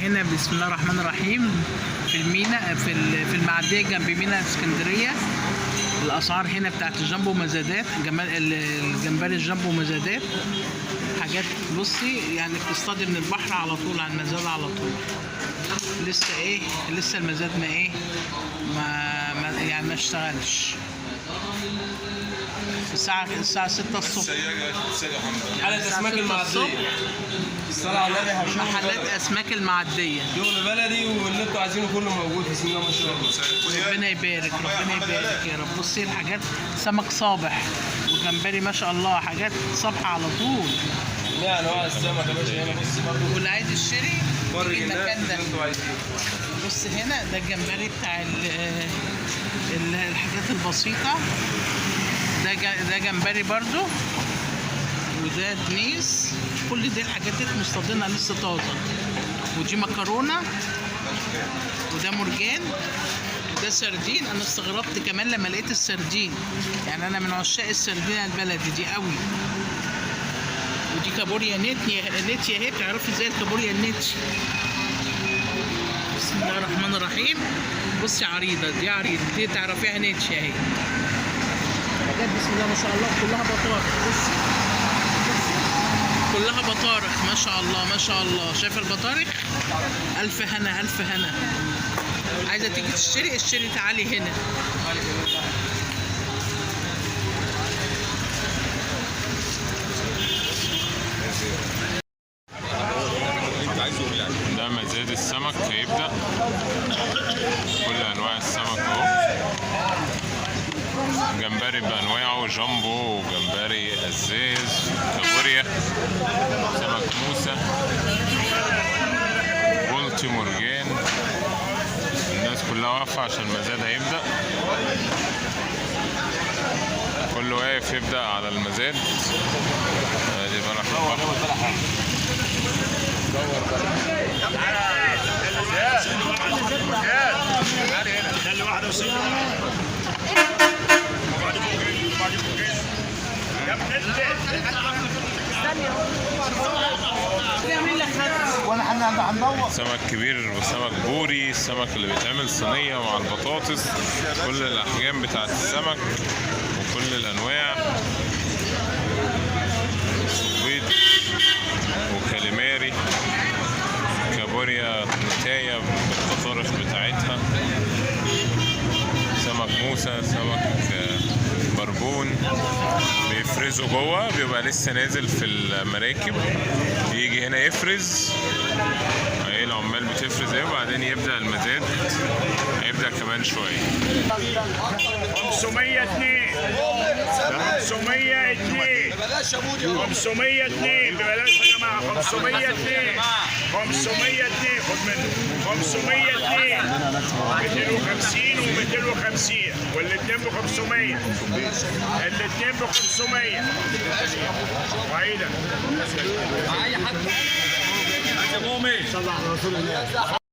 هنا بسم الله الرحمن الرحيم في المينا في المعديه جنب مينا اسكندريه. الاسعار هنا بتاعت الجامبو مزادات، الجمبري الجامبو مزادات، حاجات بصي يعني بتصطادي من البحر على طول على المزاد على طول. لسه المزاد ما اشتغلش. الساعة 6 الصبح. محلات اسماك المعدية. الصلاة على النبي. محلات اسماك المعدية. شغل بلدي واللي انتوا عايزينه كله موجود، بسم الله ما شاء الله. ربنا يبارك يا رب. بصي الحاجات سمك صابح وجمبري ما شاء الله، حاجات صبحة على طول. لا انواع السمك يا باشا هنا. بص برضه واللي عايز يشتري وري المكان ده. اللي انتوا عايزينه. بص هنا ده الجمبري بتاع الحاجات البسيطة. ده جمبري برضو، وده دنيس. كل دي الحاجات دي مصطادينها لسه طازة. ودي مكرونة، وده مرجان، وده سردين. انا استغربت كمان لما لقيت السردين، يعني انا من عشاق السردين البلدي دي قوي. ودي كابوريا نتي اهي. بتعرفي ازاي الكابوريا النتي؟ بسم الله الرحمن الرحيم. بصي عريضة، دي عريضة، دي تعرفيها نتي اهي. حاجات بسم الله ما شاء الله كلها بطارخ. بصي كلها بطارخ ما شاء الله ما شاء الله. شايفه البطارخ؟ الف هنا الف هنا. عايزه تيجي اشتري تعالي هنا. ده مزاد السمك هيبدأ. كل انواع السمك اهو، جمبري بانواعه، جامبو وجمبري ازاز، كابوريا، سمك موسى، بولتي، مرجان. الناس كلها واقفة عشان المزاد هيبدأ. كله واقف يبدأ على المزاد. ادي بلح سمك كبير وسمك بوري، السمك اللي بيتعمل صينية مع البطاطس، كل الأحجام بتاعت السمك وكل الأنواع، صبيط وكاليماري، كابوريا، نتاية بالقطارف بتاعتها، سمك موسى، سمك بربون. بيفرزوا جوه، بيبقى لسه نازل في المراكب، يجي هنا يفرز. اهي العمال بتفرز اهي، وبعدين يبدأ المزاد. هيبدأ كمان شوية. 502 502 502 ببلاش يا جماعه. 502 502 خد منه. 502 250 و250 والاثنين ب 500. الاثنين ب 500. وعيدا. معايا حد؟ يا مومي صلى على رسول الله.